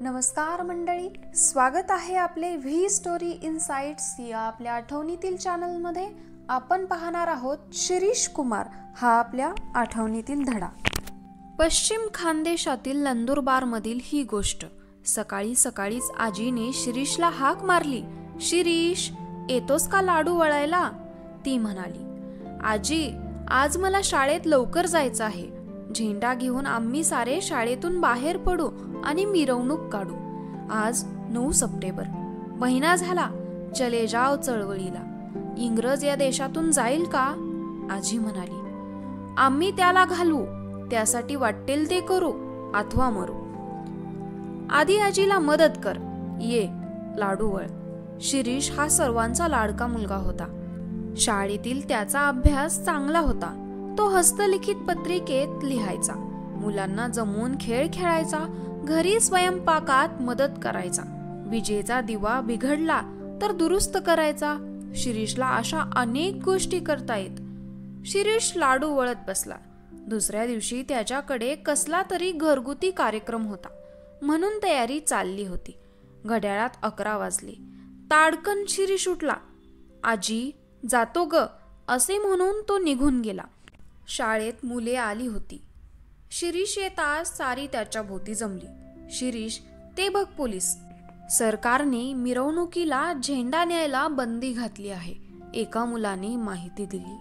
नमस्कार मंडळी, स्वागत आहे आपले व्ही स्टोरी इनसाइट्स या आपल्या आठवणीतील चॅनलमध्ये. आपण पाहणार आहोत शिरीष कुमार हा आपल्या आठवणीतील धडा. पश्चिम खानदेशातील नंदुरबारमधील ही गोष्ट. सकाळी सकाळीच आजीने शिरीषला हाक मारली. शिरीष, येतोस का लाडू वळायला? ती म्हणाली, आजी आज मला शाळेत लवकर जायचं आहे. झेंडा घेऊन आम्ही सारे शाळेतून बाहेर पडू आणि मिरवणूक काढू. आज 9 सप्टेंबर, महिना झाला चले जाव चळवळीला. इंग्रज या देशातून जाईल का? आजी म्हणाली, आम्ही त्याला घालू, त्यासाठी वाटेल ते करू अथवा मरू. आधी आजीला मदत कर, ये लाडू वळ. शिरीष हा सर्वांचा लाडका मुलगा होता. शाळेतील त्याचा अभ्यास चांगला होता. तो हस्तलिखित पत्रिकेत लिहायचा, मुलांना जमवून खेळ खेळायचा, घरी स्वयंपाकात मदत करायचा, विजेचा दिवा बिघडला तर दुरुस्त करायचा. शिरीषला अशा अनेक गोष्टी करता येत. शिरीष लाडू वळत बसला. दुसऱ्या दिवशी त्याच्याकडे कसला तरी घरगुती कार्यक्रम होता, म्हणून तयारी चालली होती. घड्याळात 11 वाजले. ताडकन शिरीष उठला. आजी जातो ग, असे म्हणून तो निघून गेला. शाळेत मुले आली होती. शिरीष येताच सारी त्याच्या भोवती जमली. शिरीष, ते बघ पोलीस. सरकारने मिरवणुकीला झेंडा न्यायला बंदी घातली आहे, एका मुलाने माहिती दिली.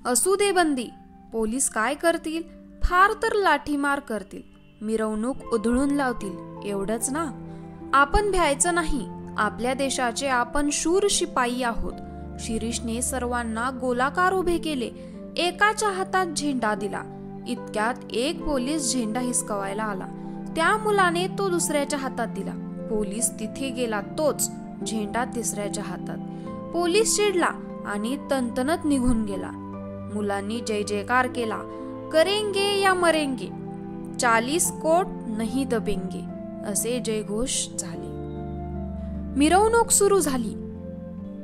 असू दे बंदी, पोलीस काय करतील? फार तर लाठीमार करतील, मिरवणूक उधळून लावतील, एवढंच ना. आपण भ्यायचं नाही, आपल्या देशाचे आपण शूर शिपाई आहोत. शिरीषने सर्वांना गोलाकार उभे केले. एकाच्या हातात झेंडा दिला. इतक्यात एक पोलीस झेंडा हिसकवायला आला. त्या मुलाने तो दुसऱ्याच्या हातात दिला. पोलीस तिथे गेला, तोच झेंडा तिसऱ्याच्या हातात. पोलीस चिडला आणि तनतनत निघून गेला. मुलांनी जय जयकार केला. करेंगे या मरेंगे, 40 कोट नहीं दबेंगे, असे जयघोष झाले. मिरवणूक सुरू झाली.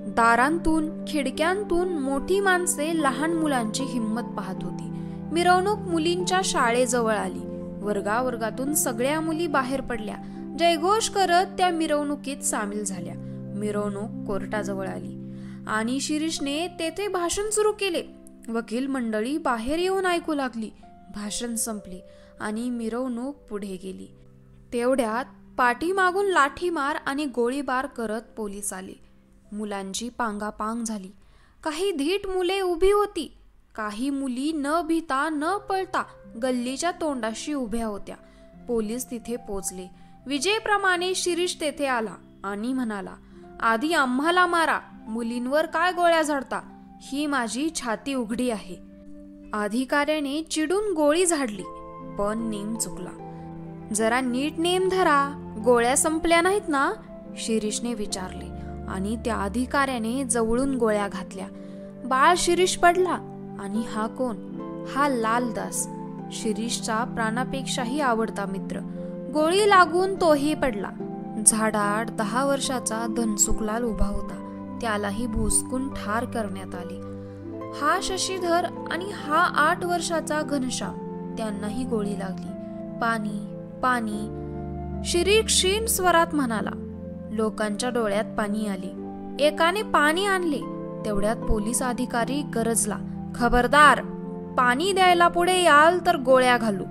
दारांतून खिडक्यांतून मोठी माणसे लहान मुलांची हिंमत पाहत होती. मिरवणूक मुलींच्या शाळेजवळ आली. वर्गावर्गातून सगळ्या मुली बाहेर पडल्या. जयघोष करत त्या मिरवणुकीत सामील झाल्या. मिरवणूक कोर्टाजवळ आली आणि शिरीषने तेथे भाषण सुरू केले. वकील मंडळी बाहेर येऊन ऐकू लागली. भाषण संपले आणि मिरवणूक पुढे गेली. तेवढ्यात पाठीमागून लाठीमार आणि गोळीबार करत पोलीस आले. मुलांची पांगापांग झाली. काही धीट मुले उभी होती. काही मुली न भीता न पळता गल्लीच्या तोंडाशी उभ्या होत्या. पोलीस तिथे पोचले. विजेप्रमाणे शिरीष तेथे आला आणि म्हणाला, आधी आम्हाला मारा, मुलींवर काय गोळ्या झाडता? ही माझी छाती उघडी आहे. अधिकाऱ्याने चिडून गोळी झाडली, पण नेम चुकला. जरा नीट नेम धरा, गोळ्या संपल्या नाहीत ना? शिरीषने विचारले आणि त्या अधिकाऱ्याने जवळून गोळ्या घातल्या. बाळ शिरीष पडला. आणि हा कोण? हा लालदास, शिरीषचा प्राणापेक्षाही आवडता मित्र. गोळी लागून तोही पडला. झाडाआड 10 वर्षाचा धनसुखलाल उभा होता. त्यालाही भोसकून ठार करण्यात आले. हा शशीधर आणि हा 8 वर्षाचा घनश्याम, त्यांनाही गोळी लागली. पाणी पाणी, शिरीष क्षीण स्वरात म्हणाला. लोकांच्या डोळ्यात पाणी आले. एकाने पाणी आणले. तेवढ्यात पोलीस अधिकारी गरजला, खबरदार, पाणी द्यायला पुढे याल तर गोळ्या घालू.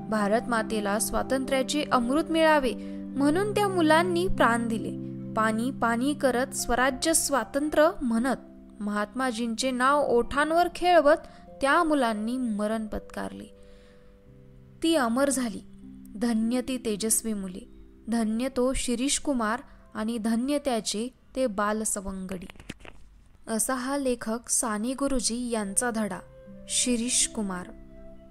भारत मातेला स्वातंत्र्याचे अमृत मिळावे म्हणून त्या मुलांनी प्राण दिले. पाणी पाणी करत स्वराज्य स्वातंत्र्य म्हणत महात्माजींचे नाव ओठांवर खेळवत त्या मुलांनी मरण पत्कारले. ती अमर झाली. धन्य ती तेजस्वी मुले, धन्य तो शिरीष कुमार आणि धन्य त्याचे ते बालसवंगडी. असा हा लेखक साने गुरुजी यांचा धडा शिरीष कुमार.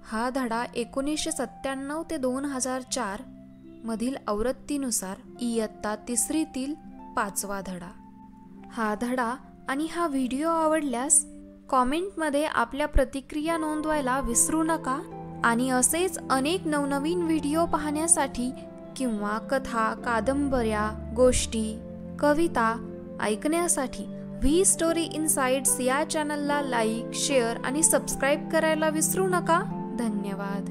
हा धडा 1997 ते 2004 मधील आवृत्तीनुसार इयत्ता 3तील 5वा धडा. हा धडा आणि हा व्हिडिओ आवडल्यास कॉमेंटमध्ये आपल्या प्रतिक्रिया नोंदवायला विसरू नका. आणि असेच अनेक नवनवीन व्हिडिओ पाहण्यासाठी किंवा कथा, कादंबऱ्या, गोष्टी, कविता ऐकण्यासाठी व्ही स्टोरी इनसाइट्स या चॅनलला लाईक, शेअर आणि सबस्क्राईब करायला विसरू नका. धन्यवाद.